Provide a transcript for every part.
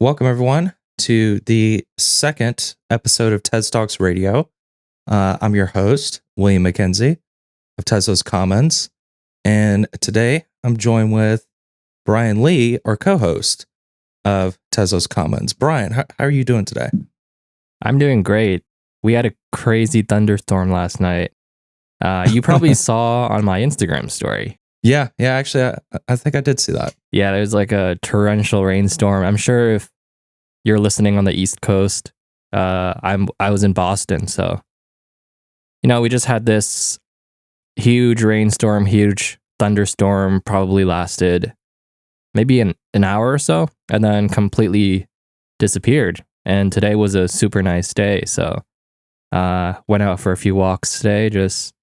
Welcome, everyone, to the second episode of TezTalks Radio. I'm your host, William McKenzie of Tezos Commons. And today I'm joined with Brian Lee, our co-host of Tezos Commons. Brian, how are you doing today? I'm doing great. We had a crazy thunderstorm last night. You probably saw on my Instagram story. Yeah, actually, I think I did see that. Yeah, there's like a torrential rainstorm. I'm sure if you're listening on the East Coast, I was in Boston, so we just had this huge rainstorm, huge thunderstorm, probably lasted maybe an hour or so, and then completely disappeared. And today was a super nice day, so went out for a few walks today, just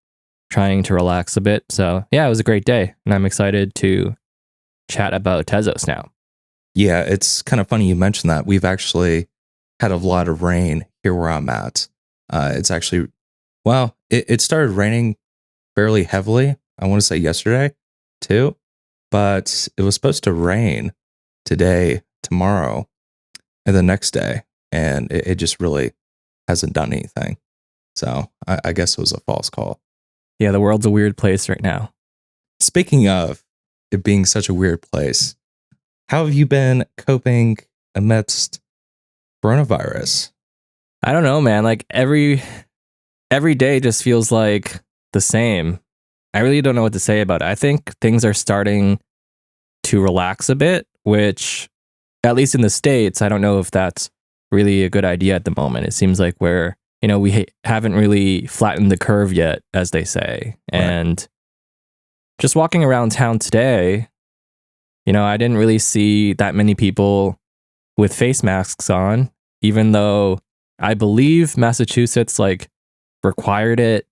trying to relax a bit. So yeah, it was a great day, and I'm excited to chat about Tezos now. Yeah, it's kind of funny you mentioned that. We've actually had a lot of rain here where I'm at. It's actually, it started raining fairly heavily, I want to say yesterday too, but it was supposed to rain today, tomorrow, and the next day, and it just really hasn't done anything. So I guess it was a false call. Yeah, the world's a weird place right now. Speaking of it being such a weird place, how have you been coping amidst coronavirus? I don't know, man. Like every day just feels like the same. I really don't know what to say about it. I think things are starting to relax a bit, which, at least in the States, I don't know if that's really a good idea at the moment. It seems like we haven't really flattened the curve yet, as they say. Right. And just walking around town today, I didn't really see that many people with face masks on, even though I believe Massachusetts required it.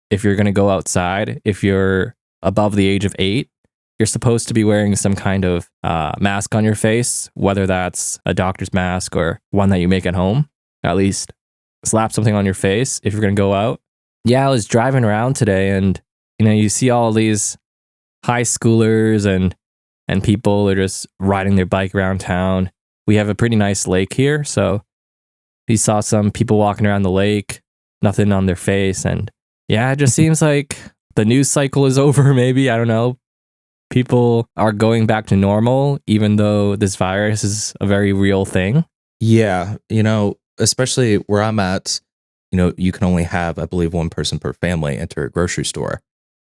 If you're going to go outside, if you're above the age of 8, you're supposed to be wearing some kind of mask on your face, whether that's a doctor's mask or one that you make at home. At least slap something on your face if you're going to go out. Yeah, I was driving around today, and you see all these high schoolers and people are just riding their bike around town. We have a pretty nice lake here, so we saw some people walking around the lake, nothing on their face, and yeah, it just seems like the news cycle is over, maybe. I don't know. People are going back to normal, even though this virus is a very real thing. Yeah, especially where I'm at, you can only have, I believe, one person per family enter a grocery store.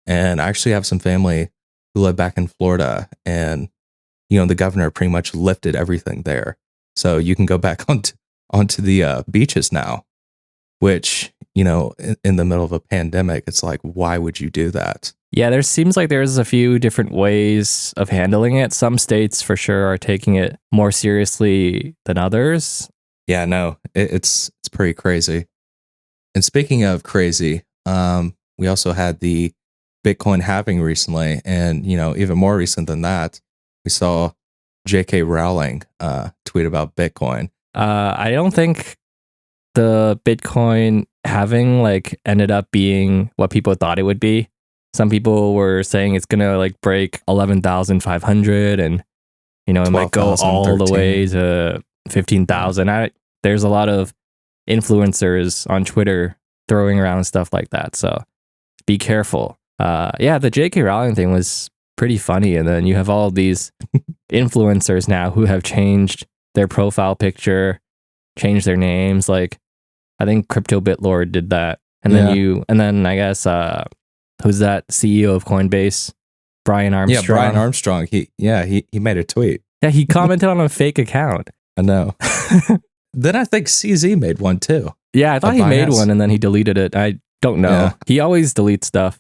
And I actually have some family who live back in Florida, and, the governor pretty much lifted everything there. So you can go back onto the beaches now, which, in the middle of a pandemic, it's like, why would you do that? Yeah, there seems like there's a few different ways of handling it. Some states for sure are taking it more seriously than others. Yeah, no, it's pretty crazy. And speaking of crazy, we also had the Bitcoin halving recently, and even more recent than that, we saw J.K. Rowling tweet about Bitcoin. I don't think the Bitcoin halving ended up being what people thought it would be. Some people were saying it's gonna break 11,500, and it might go all the way to 15,000. There's a lot of influencers on Twitter throwing around stuff like that, so be careful. Yeah, the J.K. Rowling thing was pretty funny, and then you have all these influencers now who have changed their profile picture, changed their names. I think Crypto Bitlord did that, and then I guess who's that CEO of Coinbase? Brian Armstrong. Yeah, Brian Armstrong. He made a tweet. Yeah, he commented on a fake account. I know. Then I think CZ made one too. Yeah, I thought he made one and then he deleted it. I don't know. Yeah. He always deletes stuff.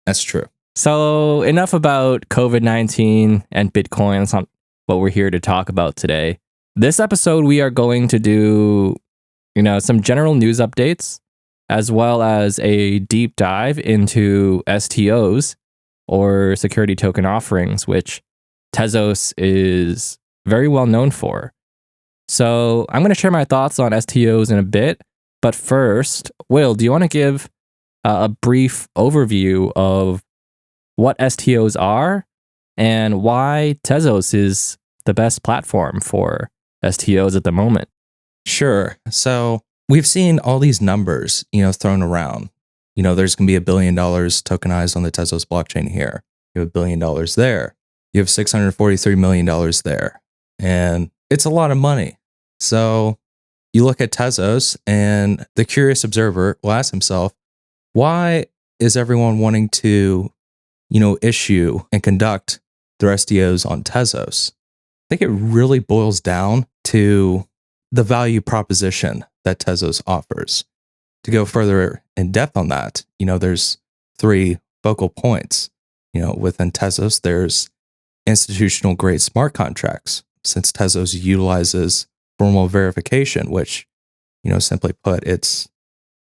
That's true. So enough about COVID-19 and Bitcoin. That's not what we're here to talk about today. This episode, we are going to do, some general news updates, as well as a deep dive into STOs, or security token offerings, which Tezos is very well known for. So I'm going to share my thoughts on STOs in a bit. But first, Will, do you want to give a brief overview of what STOs are and why Tezos is the best platform for STOs at the moment? Sure. So we've seen all these numbers, thrown around. There's going to be $1 billion tokenized on the Tezos blockchain here. You have $1 billion there. You have $643 million there. And it's a lot of money. So you look at Tezos, and the curious observer will ask himself, why is everyone wanting to, issue and conduct their STOs on Tezos? I think it really boils down to the value proposition that Tezos offers. To go further in depth on that, there's 3 focal points. Within Tezos, there's institutional grade smart contracts, since Tezos utilizes formal verification, which, simply put, it's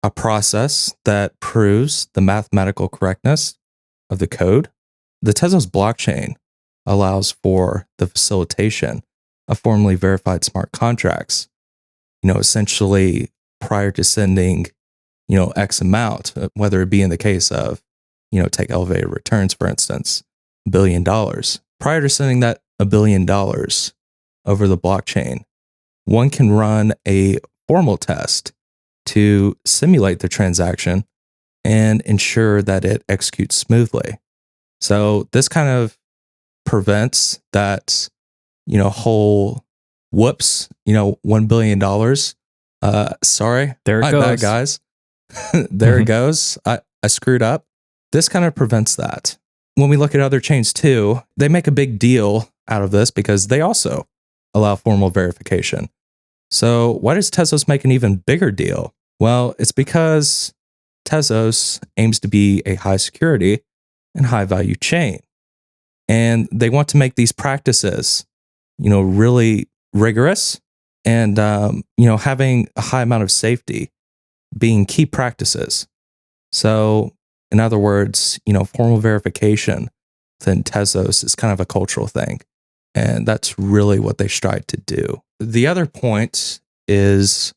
a process that proves the mathematical correctness of the code. The Tezos blockchain allows for the facilitation of formally verified smart contracts, essentially prior to sending, X amount, whether it be in the case of, take elevated returns, for instance, $1 billion. Prior to sending that $1 billion over the blockchain, one can run a formal test to simulate the transaction and ensure that it executes smoothly. So this kind of prevents that, whole whoops, $1 billion. Sorry, There it my goes. bad, guys. There it goes. I screwed up. This kind of prevents that. When we look at other chains too, they make a big deal out of this because they also allow formal verification. So why does Tezos make an even bigger deal? Well, it's because Tezos aims to be a high security and high value chain. And they want to make these practices, really rigorous and, having a high amount of safety being key practices. So in other words, formal verification within Tezos is kind of a cultural thing. And that's really what they strive to do. The other point is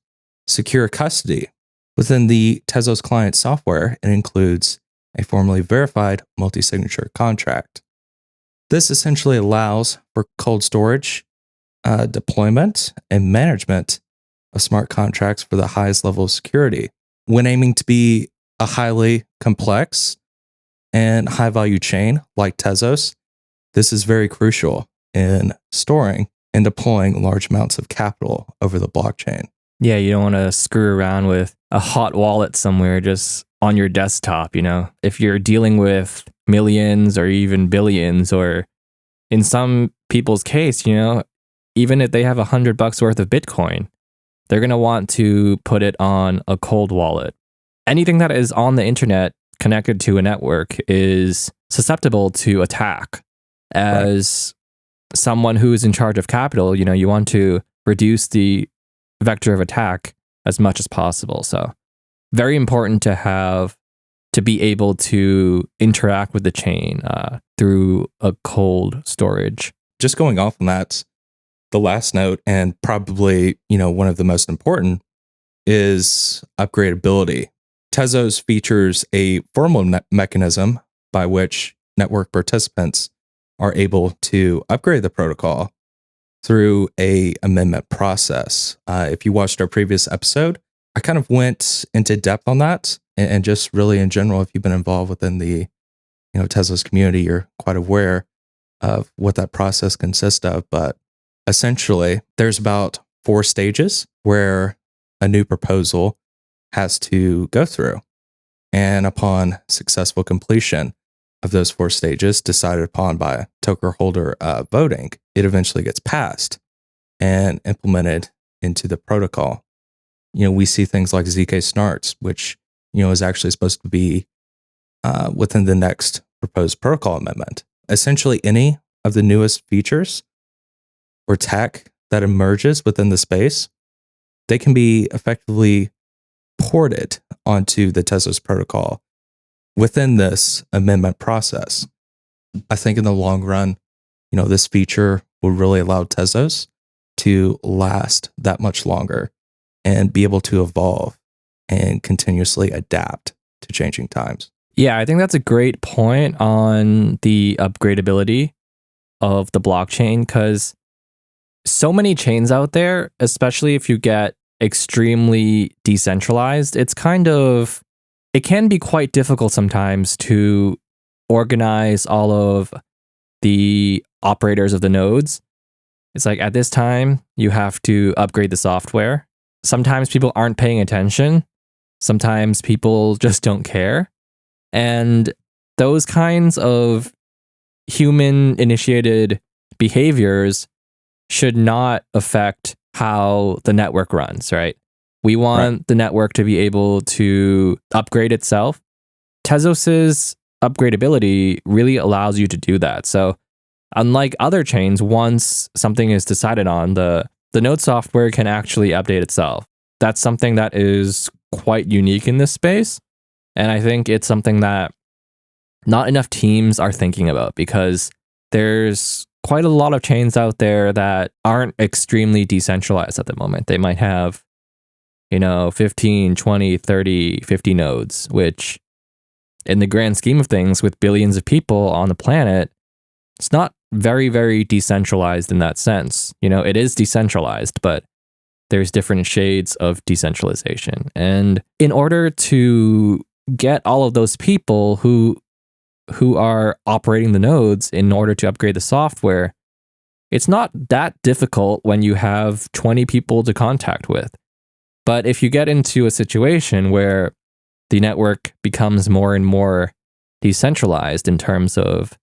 secure custody. Within the Tezos client software, it includes a formally verified multi-signature contract. This essentially allows for cold storage, deployment, and management of smart contracts for the highest level of security. When aiming to be a highly complex and high value chain like Tezos, this is very crucial in storing and deploying large amounts of capital over the blockchain. Yeah, you don't want to screw around with a hot wallet somewhere just on your desktop, If you're dealing with millions or even billions, or in some people's case, even if they have $100 worth of Bitcoin, they're going to want to put it on a cold wallet. Anything that is on the internet connected to a network is susceptible to attack. As someone who is in charge of capital, you want to reduce the vector of attack as much as possible. So very important to be able to interact with the chain through a cold storage. Just going off on that, the last note, and probably, one of the most important, is upgradability. Tezos features a formal mechanism by which network participants are able to upgrade the protocol through a amendment process. If you watched our previous episode, I kind of went into depth on that, and just really in general, if you've been involved within the Tezos community, you're quite aware of what that process consists of. But essentially, there's about 4 stages where a new proposal has to go through. And upon successful completion of those 4 stages decided upon by token holder voting, it eventually gets passed and implemented into the protocol. We see things like ZK Snarks, which, is actually supposed to be within the next proposed protocol amendment. Essentially, any of the newest features or tech that emerges within the space, they can be effectively ported onto the Tezos protocol within this amendment process. I think in the long run, this feature will really allow Tezos to last that much longer and be able to evolve and continuously adapt to changing times. Yeah, I think that's a great point on the upgradability of the blockchain, because so many chains out there, especially if you get extremely decentralized, it can be quite difficult sometimes to organize all of the operators of the nodes. It's like at this time, you have to upgrade the software. Sometimes people aren't paying attention. Sometimes people just don't care. And those kinds of human-initiated behaviors should not affect how the network runs, right? We want the network to be able to upgrade itself. Tezos's upgradability really allows you to do that. So unlike other chains, once something is decided on, the node software can actually update itself. That's something that is quite unique in this space. And I think it's something that not enough teams are thinking about, because there's quite a lot of chains out there that aren't extremely decentralized at the moment. They might have, 15, 20, 30, 50 nodes, which in the grand scheme of things, with billions of people on the planet, it's not very, very decentralized in that sense. It is decentralized, but there's different shades of decentralization. And in order to get all of those people who are operating the nodes in order to upgrade the software, it's not that difficult when you have 20 people to contact with. But if you get into a situation where the network becomes more and more decentralized in terms of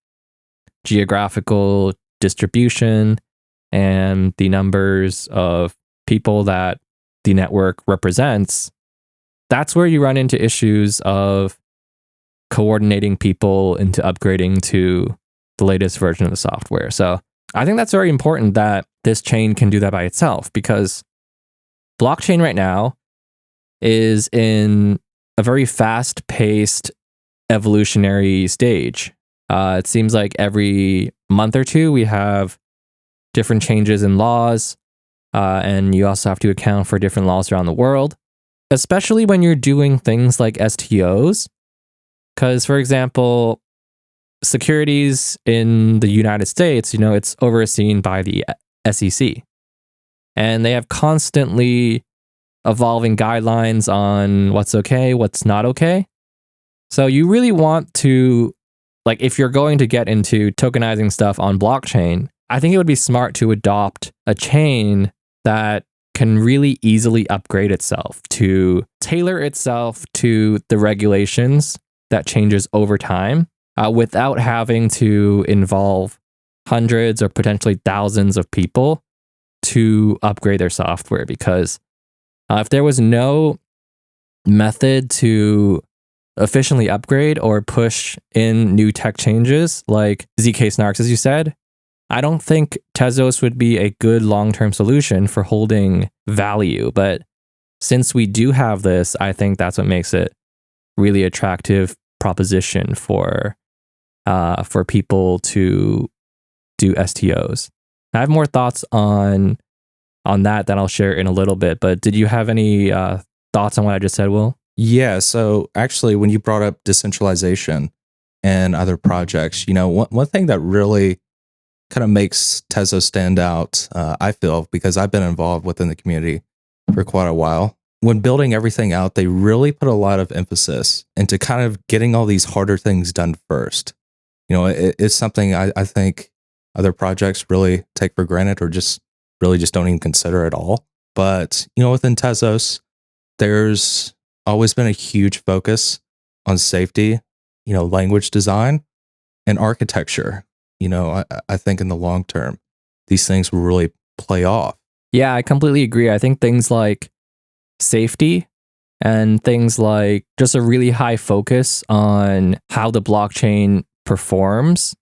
geographical distribution and the numbers of people that the network represents, that's where you run into issues of coordinating people into upgrading to the latest version of the software. So I think that's very important that this chain can do that by itself, because blockchain right now is in a very fast-paced evolutionary stage. It seems like every month or two we have different changes in laws, and you also have to account for different laws around the world, especially when you're doing things like STOs. Because, for example, securities in the United States, it's overseen by the SEC. And they have constantly evolving guidelines on what's okay, what's not okay. So you really want to, if you're going to get into tokenizing stuff on blockchain, I think it would be smart to adopt a chain that can really easily upgrade itself to tailor itself to the regulations that changes over time, without having to involve hundreds or potentially thousands of people to upgrade their software. Because if there was no method to efficiently upgrade or push in new tech changes like ZK snarks, as you said, I don't think Tezos would be a good long-term solution for holding value. But since we do have this, I think that's what makes it really attractive proposition for people to do STOs. I have more thoughts on that I'll share in a little bit, but did you have any thoughts on what I just said, Will? Yeah, so actually when you brought up decentralization and other projects, one thing that really kind of makes Tezos stand out, I feel, because I've been involved within the community for quite a while. When building everything out, they really put a lot of emphasis into kind of getting all these harder things done first. It's something I think other projects really take for granted, or just don't even consider at all. But, within Tezos, there's always been a huge focus on safety, language design and architecture. I think in the long term, these things will really play off. Yeah, I completely agree. I think things like safety and things like just a really high focus on how the blockchain performs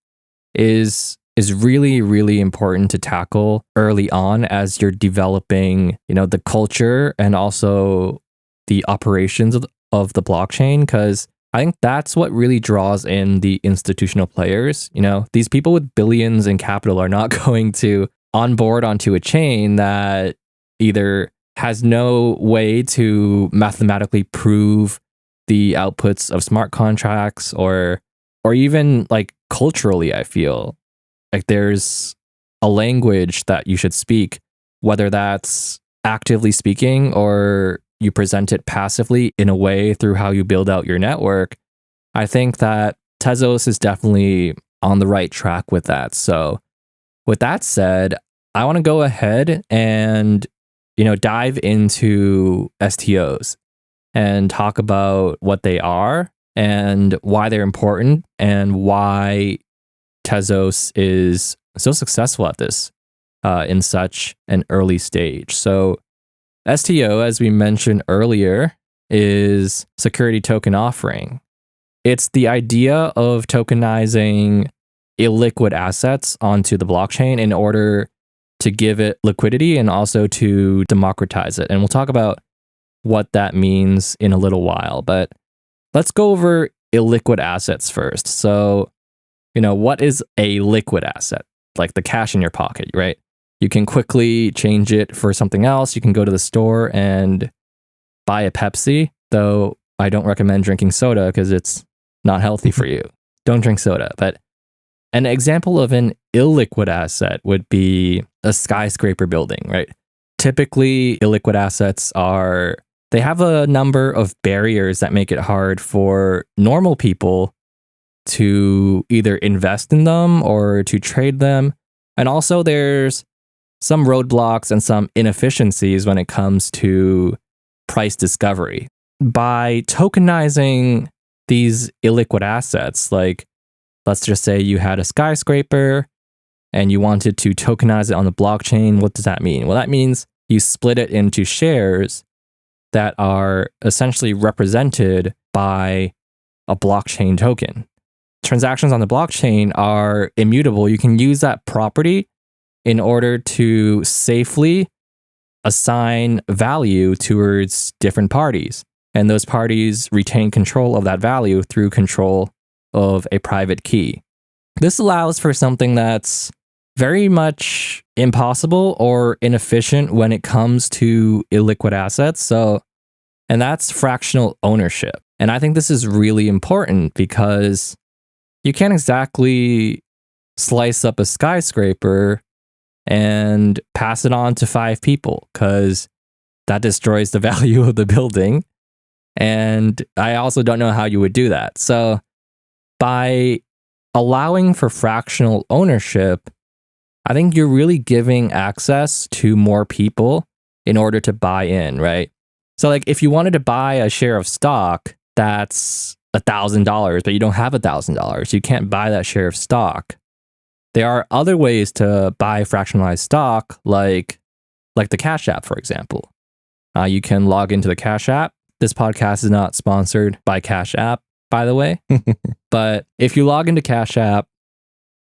is really, really important to tackle early on as you're developing, the culture and also the operations of the blockchain. Because I think that's what really draws in the institutional players. These people with billions in capital are not going to onboard onto a chain that either has no way to mathematically prove the outputs of smart contracts, or even culturally, I feel like there's a language that you should speak, whether that's actively speaking or you present it passively in a way through how you build out your network. I think that Tezos is definitely on the right track with that. So with that said, I want to go ahead and, dive into STOs and talk about what they are and why they're important and why Tezos is so successful at this in such an early stage. So STO, as we mentioned earlier, is security token offering. It's the idea of tokenizing illiquid assets onto the blockchain in order to give it liquidity and also to democratize it. And we'll talk about what that means in a little while. But let's go over illiquid assets first. So, what is a liquid asset? Like the cash in your pocket, right? You can quickly change it for something else. You can go to the store and buy a Pepsi, though I don't recommend drinking soda because it's not healthy for you. Don't drink soda. But an example of an illiquid asset would be a skyscraper building, right? Typically, illiquid assets they have a number of barriers that make it hard for normal people to either invest in them or to trade them. And also there's some roadblocks and some inefficiencies when it comes to price discovery. By tokenizing these illiquid assets, like let's just say you had a skyscraper and you wanted to tokenize it on the blockchain, what does that mean? Well, that means you split it into shares that are essentially represented by a blockchain token. Transactions on the blockchain are immutable. You can use that property in order to safely assign value towards different parties. And those parties retain control of that value through control of a private key. This allows for something that's very much impossible or inefficient when it comes to illiquid assets. And that's fractional ownership. And I think this is really important because you can't exactly slice up a skyscraper and pass it on to 5 people because that destroys the value of the building. And I also don't know how you would do that. So by allowing for fractional ownership, I think you're really giving access to more people in order to buy in, right? So like if you wanted to buy a share of stock that's $1,000, but you don't have $1,000, you can't buy that share of stock. There are other ways to buy fractionalized stock, like the Cash App, for example. You can log into the Cash App. This podcast is not sponsored by Cash App, by the way. But if you log into Cash App,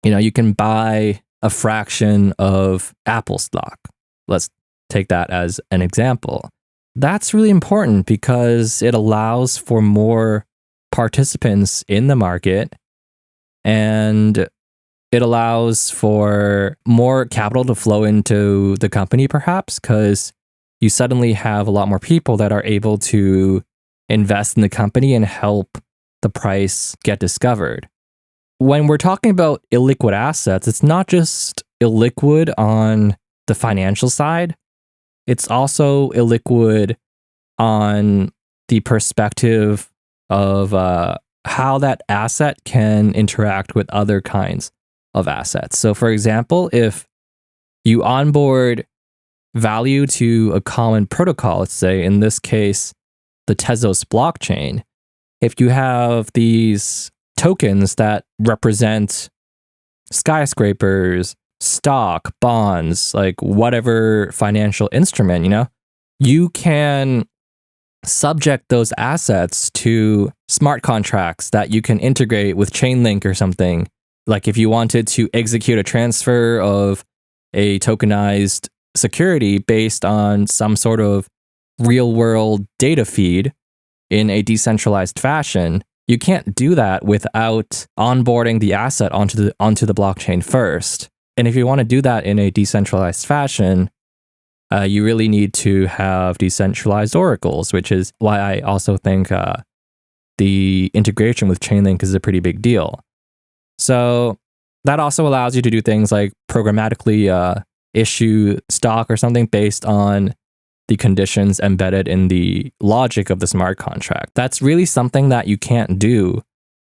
you can buy a fraction of Apple stock. Let's take that as an example. That's really important because it allows for more participants in the market and it allows for more capital to flow into the company, perhaps, because you suddenly have a lot more people that are able to invest in the company and help the price get discovered. When we're talking about illiquid assets, it's not just illiquid on the financial side. It's also illiquid on the perspective of how that asset can interact with other kinds of assets. So for example, if you onboard value to a common protocol, let's say in this case, the Tezos blockchain, if you have these tokens that represent skyscrapers, stock, bonds, like whatever financial instrument, you can subject those assets to smart contracts that you can integrate with Chainlink or something. Like if you wanted to execute a transfer of a tokenized security based on some sort of real world data feed in a decentralized fashion, you can't do that without onboarding the asset onto the blockchain first. And if you want to do that in a decentralized fashion, you really need to have decentralized oracles, which is why I also think the integration with Chainlink is a pretty big deal. So that also allows you to do things like programmatically issue stock or something based on the conditions embedded in the logic of the smart contract. That's really something that you can't do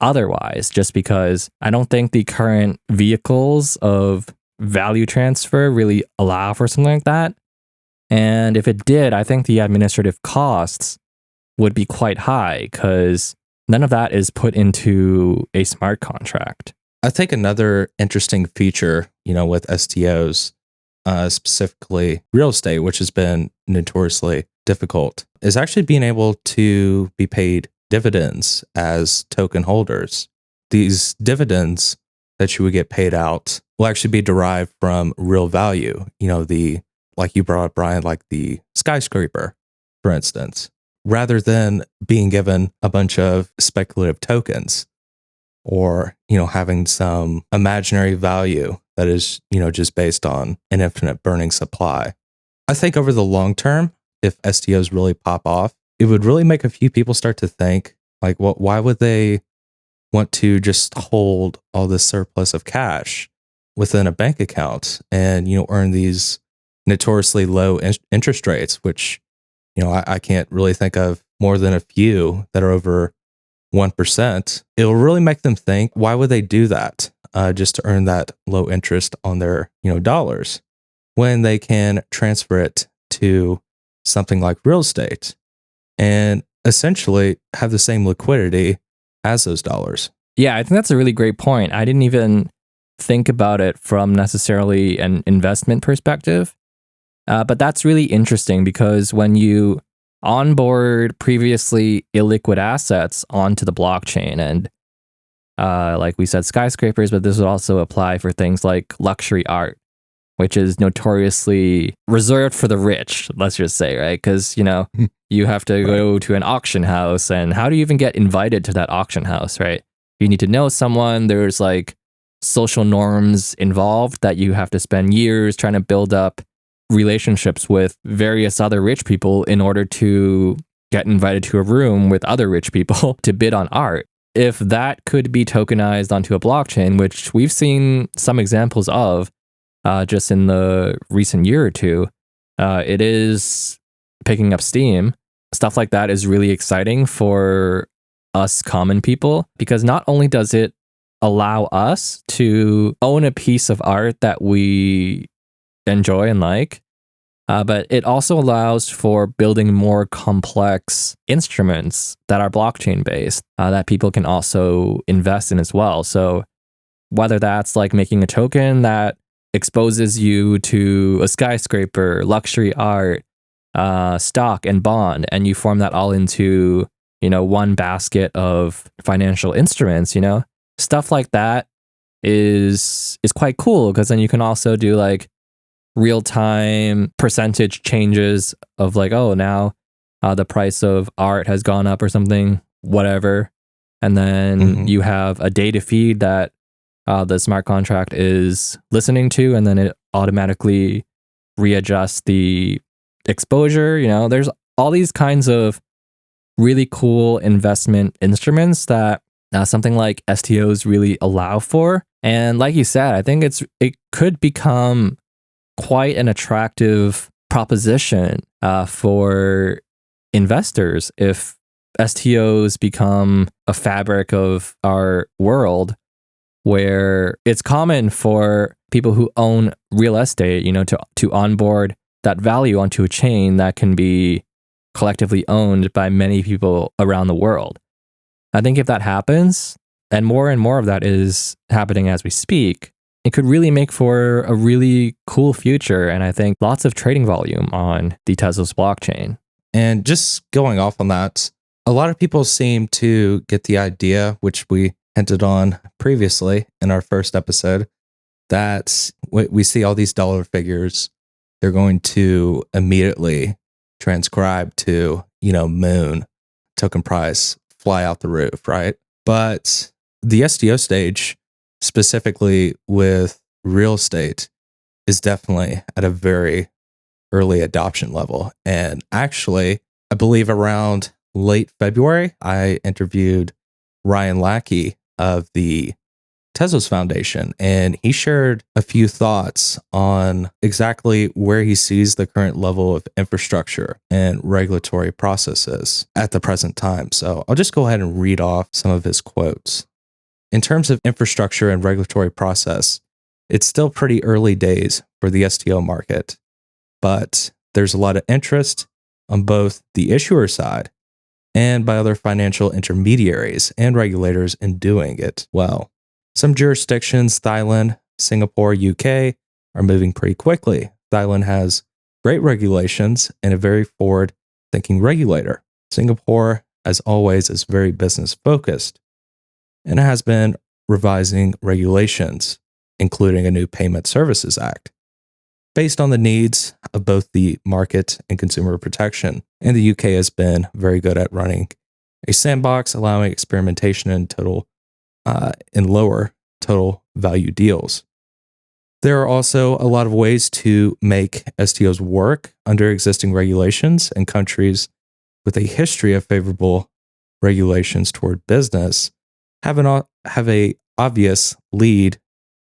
otherwise, just because I don't think the current vehicles of value transfer really allow for something like that. And if it did, I think the administrative costs would be quite high because none of that is put into a smart contract. I think another interesting feature, with STOs, specifically real estate, which has been notoriously difficult, is actually being able to be paid dividends as token holders. These dividends that you would get paid out will actually be derived from real value. Like you brought up, Brian, like the skyscraper, for instance, rather than being given a bunch of speculative tokens or, having some imaginary value that is, just based on an infinite burning supply. I think over the long term, if STOs really pop off, it would really make a few people start to think, like, why would they want to just hold all this surplus of cash within a bank account and, earn these notoriously low interest rates, which, I can't really think of more than a few that are over 1%. It'll really make them think, why would they do that just to earn that low interest on their, dollars when they can transfer it to something like real estate and essentially have the same liquidity as those dollars. Yeah, I think that's a really great point. I didn't even think about it from necessarily an investment perspective. But that's really interesting because when you onboard previously illiquid assets onto the blockchain, and like we said, skyscrapers, but this would also apply for things like luxury art, which is notoriously reserved for the rich, let's just say, right? Because, you have to go to an auction house, and how do you even get invited to that auction house, right? You need to know someone. There's like social norms involved that you have to spend years trying to build up relationships with various other rich people in order to get invited to a room with other rich people to bid on art. If that could be tokenized onto a blockchain, which we've seen some examples of just in the recent year or two, it is picking up steam. Stuff like that is really exciting for us common people because not only does it allow us to own a piece of art that we enjoy and like, but it also allows for building more complex instruments that are blockchain based that people can also invest in as well. So whether that's like making a token that exposes you to a skyscraper, luxury art, stock and bond, and you form that all into, one basket of financial instruments, stuff like that is quite cool because then you can also do like real-time percentage changes of like, oh, now the price of art has gone up or something, whatever. And then you have a data feed that the smart contract is listening to, and then it automatically readjusts the exposure. There's all these kinds of really cool investment instruments that something like STOs really allow for. And like you said, I think it could become quite an attractive proposition for investors if STOs become a fabric of our world where it's common for people who own real estate, to onboard that value onto a chain that can be collectively owned by many people around the world. I think if that happens, and more of that is happening as we speak, it could really make for a really cool future. And I think lots of trading volume on the Tezos blockchain. And just going off on that, a lot of people seem to get the idea, which we hinted on previously in our first episode, that we see all these dollar figures, they're going to immediately transcribe to, moon, token price, fly out the roof, right? But the STO stage, specifically with real estate, is definitely at a very early adoption level. And actually, I believe around late February, I interviewed Ryan Lackey of the Tezos Foundation, and he shared a few thoughts on exactly where he sees the current level of infrastructure and regulatory processes at the present time. So I'll just go ahead and read off some of his quotes. In terms of infrastructure and regulatory process, it's still pretty early days for the STO market, but there's a lot of interest on both the issuer side and by other financial intermediaries and regulators in doing it well. Some jurisdictions, Thailand, Singapore, UK, are moving pretty quickly. Thailand has great regulations and a very forward-thinking regulator. Singapore, as always, is very business-focused and has been revising regulations, including a new Payment Services Act, based on the needs of both the market and consumer protection. And the UK has been very good at running a sandbox, allowing experimentation in lower total value deals. There are also a lot of ways to make STOs work under existing regulations, and countries with a history of favorable regulations toward business have a obvious lead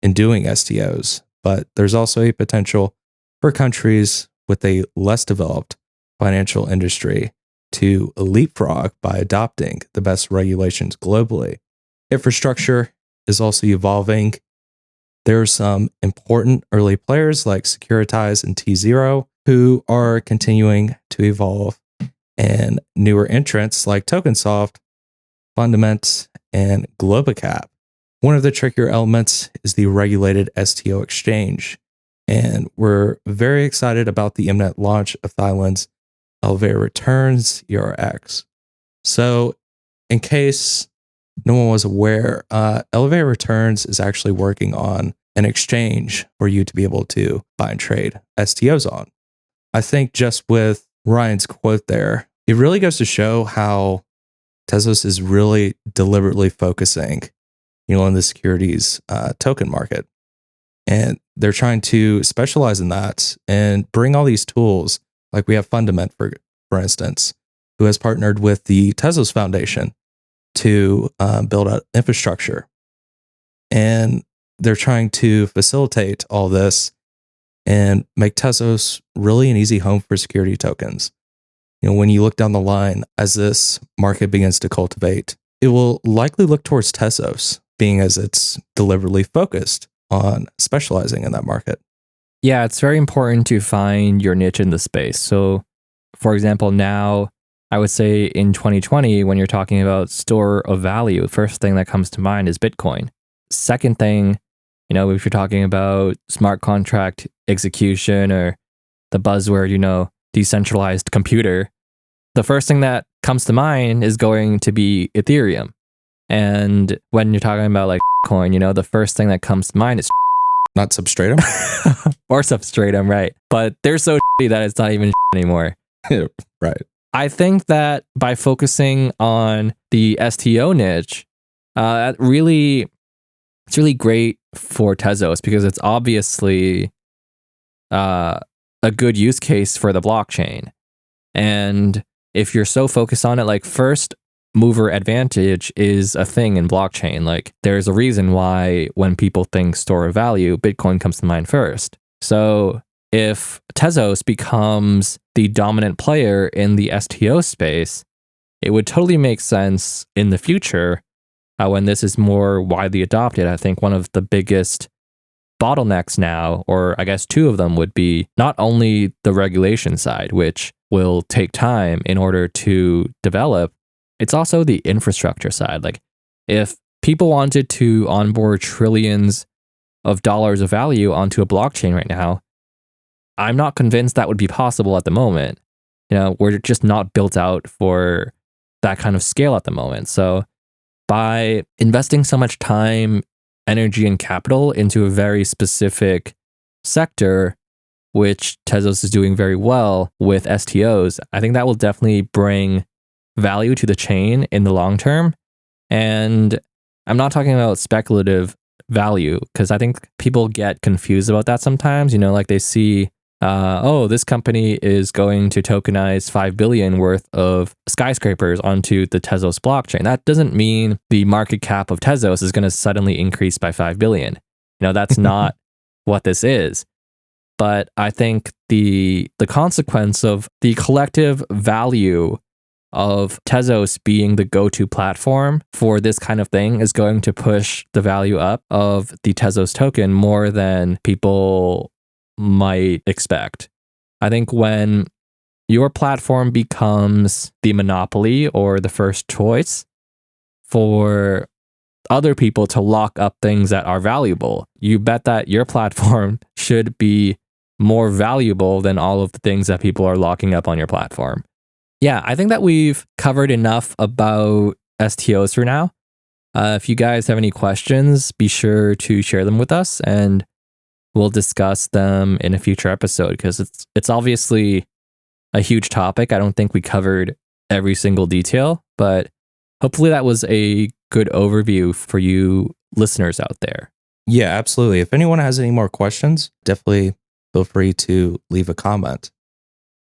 in doing STOs, but there's also a potential for countries with a less developed financial industry to leapfrog by adopting the best regulations globally. Infrastructure is also evolving. There are some important early players like Securitize and T0 who are continuing to evolve, and newer entrants like Tokensoft, Fundament, and Globacap. One of the trickier elements is the regulated STO exchange, and we're very excited about the imminent launch of Thailand's Elevator Returns ERX. So, in case no one was aware, Elevator Returns is actually working on an exchange for you to be able to buy and trade STOs on. I think just with Ryan's quote there, it really goes to show how Tezos is really deliberately focusing, on the securities token market. And they're trying to specialize in that and bring all these tools, like we have Fundament, for instance, who has partnered with the Tezos Foundation to build out infrastructure. And they're trying to facilitate all this and make Tezos really an easy home for security tokens. When you look down the line, as this market begins to cultivate, it will likely look towards Tezos, being as it's deliberately focused on specializing in that market. Yeah, it's very important to find your niche in the space. So, for example, now I would say in 2020, when you're talking about store of value, the first thing that comes to mind is Bitcoin. Second thing, if you're talking about smart contract execution or the buzzword, decentralized computer, the first thing that comes to mind is going to be Ethereum. And when you're talking about like coin, the first thing that comes to mind is not Substratum or Substratum, right? But they're so that it's not even anymore. Right. I think that by focusing on the STO niche, it's really great for Tezos because it's obviously a good use case for the blockchain. And if you're so focused on it, like first mover advantage is a thing in blockchain. Like there's a reason why when people think store of value, Bitcoin comes to mind first. So if Tezos becomes the dominant player in the STO space, it would totally make sense in the future when this is more widely adopted. I think one of the biggest bottlenecks now, or I guess two of them, would be not only the regulation side, which will take time in order to develop, it's also the infrastructure side. Like if people wanted to onboard trillions of dollars of value onto a blockchain right now, I'm not convinced that would be possible at the moment. We're just not built out for that kind of scale at the moment. So by investing so much time, energy, and capital into a very specific sector, which Tezos is doing very well with STOs, I think that will definitely bring value to the chain in the long term. And I'm not talking about speculative value, because I think people get confused about that sometimes. Like they see this company is going to tokenize 5 billion worth of skyscrapers onto the Tezos blockchain. That doesn't mean the market cap of Tezos is going to suddenly increase by 5 billion. That's not what this is. But I think the consequence of the collective value of Tezos being the go-to platform for this kind of thing is going to push the value up of the Tezos token more than people might expect. I think when your platform becomes the monopoly or the first choice for other people to lock up things that are valuable, you bet that your platform should be more valuable than all of the things that people are locking up on your platform. Yeah, I think that we've covered enough about STOs for now. If you guys have any questions, be sure to share them with us and we'll discuss them in a future episode because it's obviously a huge topic. I don't think we covered every single detail, but hopefully that was a good overview for you listeners out there. Yeah, absolutely. If anyone has any more questions, definitely feel free to leave a comment.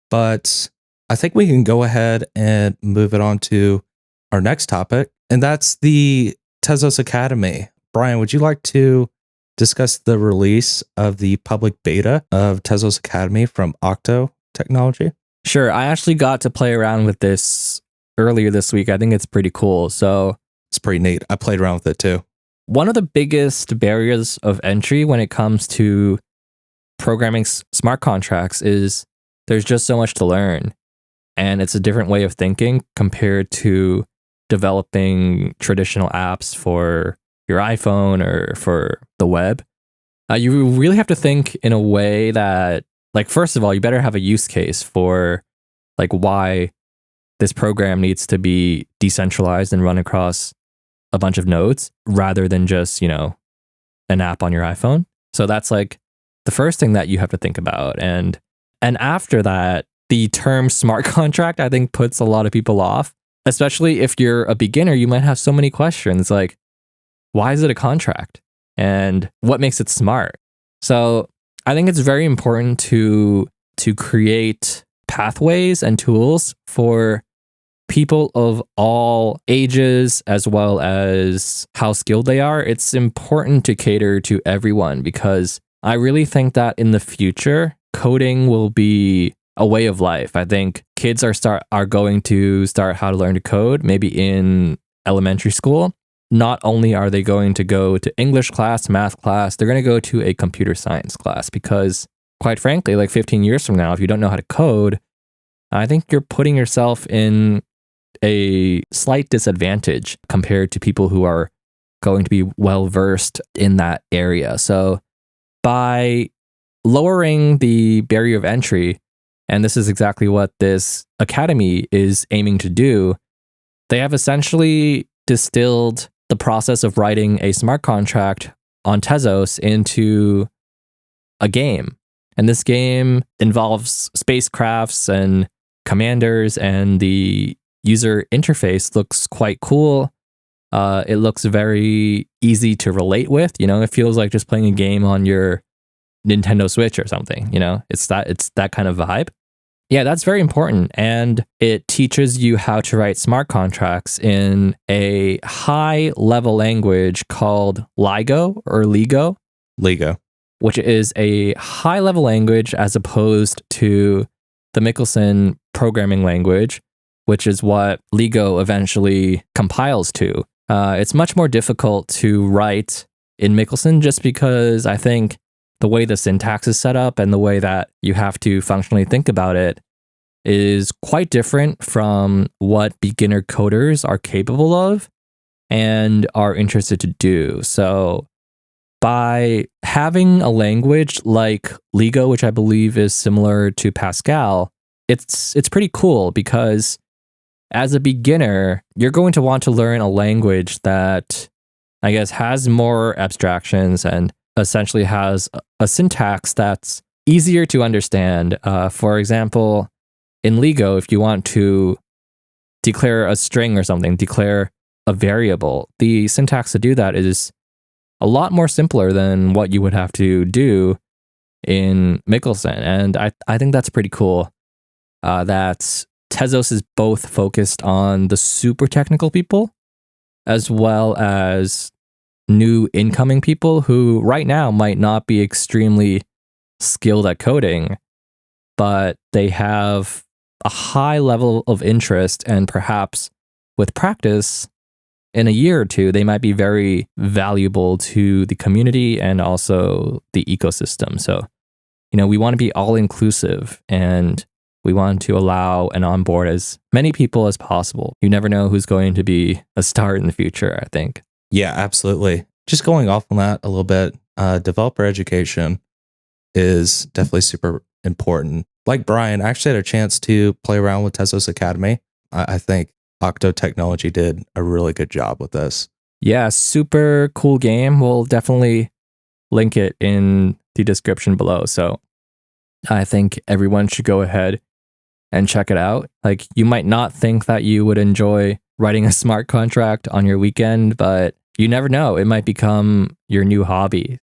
But I think we can go ahead and move it on to our next topic, and that's the Tezos Academy. Brian, would you like to discuss the release of the public beta of Tezos Academy from Octo Technology? Sure. I actually got to play around with this earlier this week. I think it's pretty cool. So it's pretty neat. I played around with it too. One of the biggest barriers of entry when it comes to programming smart contracts is there's just so much to learn. And it's a different way of thinking compared to developing traditional apps for your iPhone or for the web. You really have to think in a way that, like, first of all, you better have a use case for like why this program needs to be decentralized and run across a bunch of nodes rather than just, an app on your iPhone. So that's like the first thing that you have to think about. And after that, the term smart contract, I think, puts a lot of people off, especially if you're a beginner. You might have so many questions like, why is it a contract? And what makes it smart? So I think it's very important to create pathways and tools for people of all ages as well as how skilled they are. It's important to cater to everyone because I really think that in the future, coding will be a way of life. I think kids are going to start how to learn to code maybe in elementary school. Not only are they going to go to English class, math class, they're going to go to a computer science class because, quite frankly, like 15 years from now, if you don't know how to code, I think you're putting yourself in a slight disadvantage compared to people who are going to be well versed in that area. So by lowering the barrier of entry, and this is exactly what this academy is aiming to do, they have essentially distilled the process of writing a smart contract on Tezos into a game. And this game involves spacecrafts and commanders, and the user interface looks quite cool. It looks very easy to relate with. It feels like just playing a game on your Nintendo Switch or something. It's that kind of vibe. Yeah, that's very important. And it teaches you how to write smart contracts in a high level language called LIGO or LIGO. LIGO. Which is a high level language as opposed to the Michelson programming language, which is what LIGO eventually compiles to. It's much more difficult to write in Michelson just because I think the way the syntax is set up and the way that you have to functionally think about it is quite different from what beginner coders are capable of and are interested to do. So by having a language like LIGO, which I believe is similar to Pascal, it's pretty cool because as a beginner, you're going to want to learn a language that I guess has more abstractions and essentially has a syntax that's easier to understand. For example, in LIGO, if you want to declare a string or something, declare a variable, the syntax to do that is a lot more simpler than what you would have to do in Mickelson. And I think that's pretty cool that Tezos is both focused on the super technical people as well as new incoming people who right now might not be extremely skilled at coding, but they have a high level of interest, and perhaps with practice in a year or two, they might be very valuable to the community and also the ecosystem. So, we want to be all inclusive, and we want to allow and onboard as many people as possible. You never know who's going to be a star in the future, I think. Yeah, absolutely. Just going off on that a little bit, developer education is definitely super important. Like Brian, I actually had a chance to play around with Tezos Academy. I think Octo Technology did a really good job with this. Yeah, super cool game. We'll definitely link it in the description below. So I think everyone should go ahead and check it out. Like, you might not think that you would enjoy writing a smart contract on your weekend, but you never know. It might become your new hobby.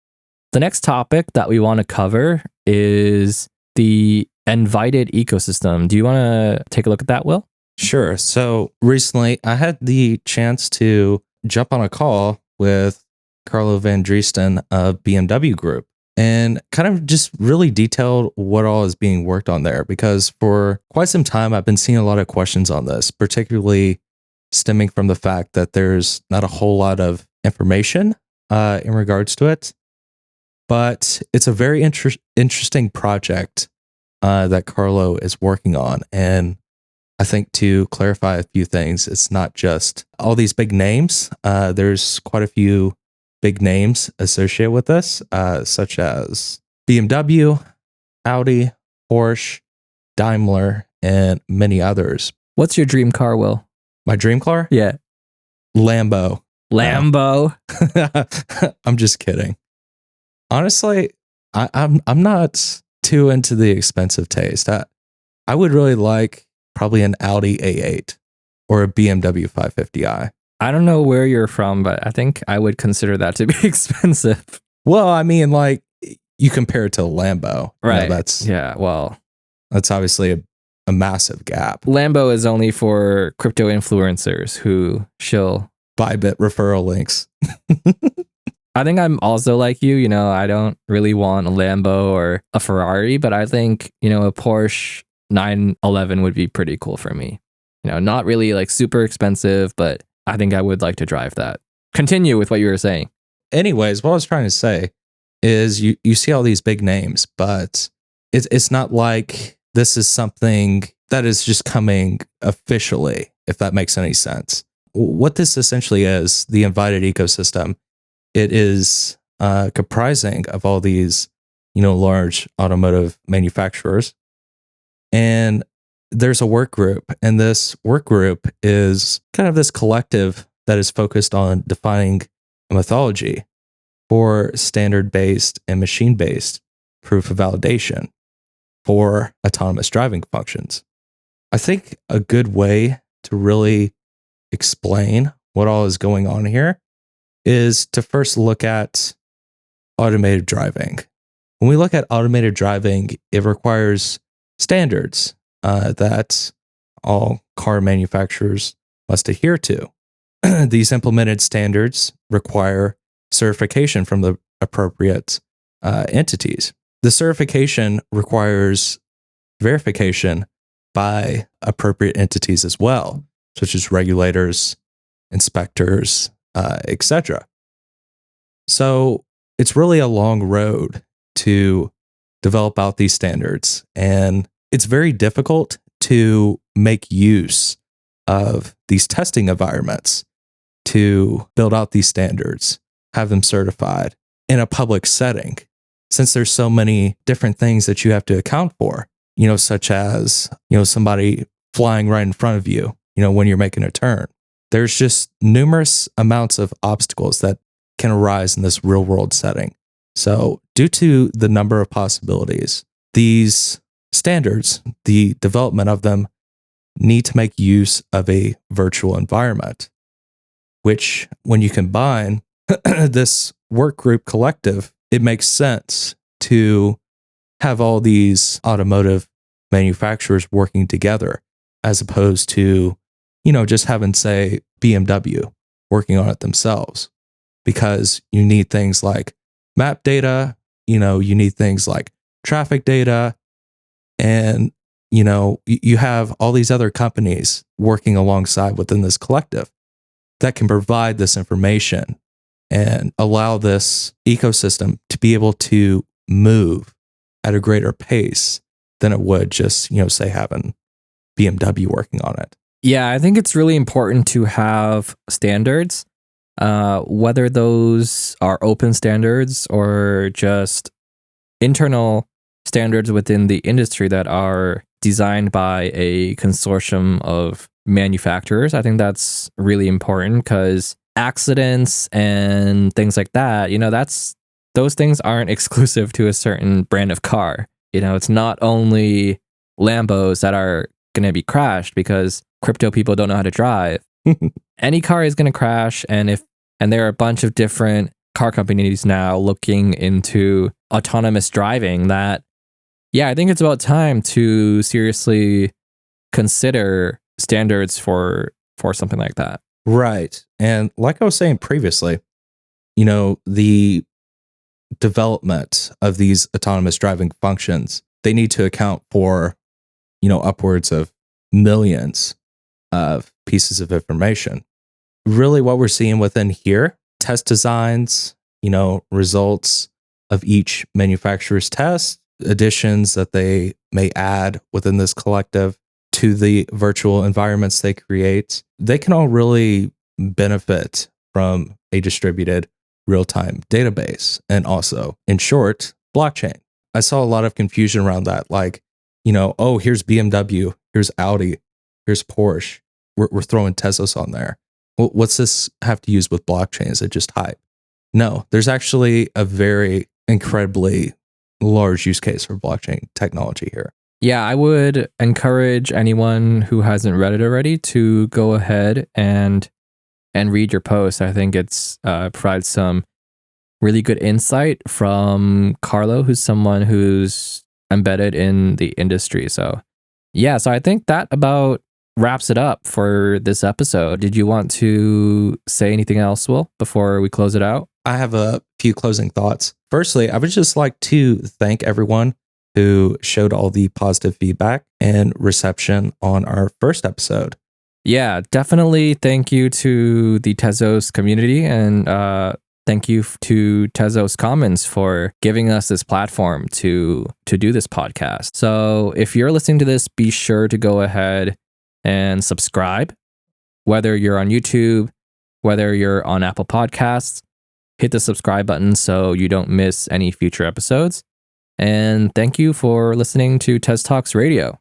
The next topic that we want to cover is the ENVITED Ecosystem. Do you want to take a look at that, Will? Sure. So recently I had the chance to jump on a call with Carlo Van Driesten of BMW Group and kind of just really detailed what all is being worked on there, because for quite some time I've been seeing a lot of questions on this, particularly stemming from the fact that there's not a whole lot of information in regards to it. But it's a very interesting project that Carlo is working on. And I think to clarify a few things, it's not just all these big names. There's quite a few big names associated with this, such as BMW, Audi, Porsche, Daimler, and many others. What's your dream car, Will? My dream car? Yeah. Lambo. Lambo. I'm just kidding. Honestly, I'm not too into the expensive taste. I would really like probably an Audi A8 or a BMW 550i. I don't know where you're from, but I think I would consider that to be expensive. Well, I mean, like, you compare it to a Lambo. Right. That's obviously a massive gap. Lambo is only for crypto influencers who shill Bybit referral links. I think I'm also like you. I don't really want a Lambo or a Ferrari, but I think, a Porsche 911 would be pretty cool for me. Not really like super expensive, but I think I would like to drive that. Continue with what you were saying. Anyways, what I was trying to say is you see all these big names, but it's not like this is something that is just coming officially, if that makes any sense. What this essentially is, the ENVITED Ecosystem, it is comprising of all these, large automotive manufacturers. And there's a work group, and this work group is kind of this collective that is focused on defining a methodology for standard-based and machine-based proof of validation for autonomous driving functions. I think a good way to really explain what all is going on here is to first look at automated driving. When we look at automated driving, it requires standards that all car manufacturers must adhere to. These implemented standards require certification from the appropriate entities. The certification requires verification by appropriate entities as well, such as regulators, inspectors, etc. So it's really a long road to develop out these standards, and it's very difficult to make use of these testing environments to build out these standards, have them certified in a public setting, since there's so many different things that you have to account for, such as, somebody flying right in front of you, when you're making a turn. There's just numerous amounts of obstacles that can arise in this real world setting. So due to the number of possibilities, these standards, the development of them, need to make use of a virtual environment, which when you combine this work group collective, it makes sense to have all these automotive manufacturers working together as opposed to, just having, say, BMW working on it themselves, because you need things like map data, you need things like traffic data, and, you have all these other companies working alongside within this collective that can provide this information and allow this ecosystem to be able to move at a greater pace than it would just, say, having BMW working on it. Yeah, I think it's really important to have standards, whether those are open standards or just internal standards within the industry that are designed by a consortium of manufacturers. I think that's really important because accidents and things like that, those things aren't exclusive to a certain brand of car. It's not only Lambos that are going to be crashed because crypto people don't know how to drive. Any car is going to crash, and there are a bunch of different car companies now looking into autonomous driving that, I think it's about time to seriously consider standards for something like that. Right. And like I was saying previously, the development of these autonomous driving functions, they need to account for, upwards of millions of pieces of information. Really what we're seeing within here, test designs, results of each manufacturer's test, additions that they may add within this collective to the virtual environments they create, they can all really benefit from a distributed real-time database. And also, in short, blockchain. I saw a lot of confusion around that. Like, here's BMW, here's Audi, here's Porsche. We're throwing Tezos on there. Well, what's this have to use with blockchain? Is it just hype? No, there's actually a very incredibly large use case for blockchain technology here. Yeah, I would encourage anyone who hasn't read it already to go ahead and read your post. I think it's provides some really good insight from Carlo, who's someone who's embedded in the industry. So I think that about wraps it up for this episode. Did you want to say anything else, Will, before we close it out? I have a few closing thoughts. Firstly, I would just like to thank everyone who showed all the positive feedback and reception on our first episode. Yeah, definitely thank you to the Tezos community, and thank you to Tezos Commons for giving us this platform to do this podcast. So if you're listening to this, be sure to go ahead and subscribe, whether you're on YouTube, whether you're on Apple Podcasts. Hit the subscribe button so you don't miss any future episodes. And thank you for listening to TezTalks Radio.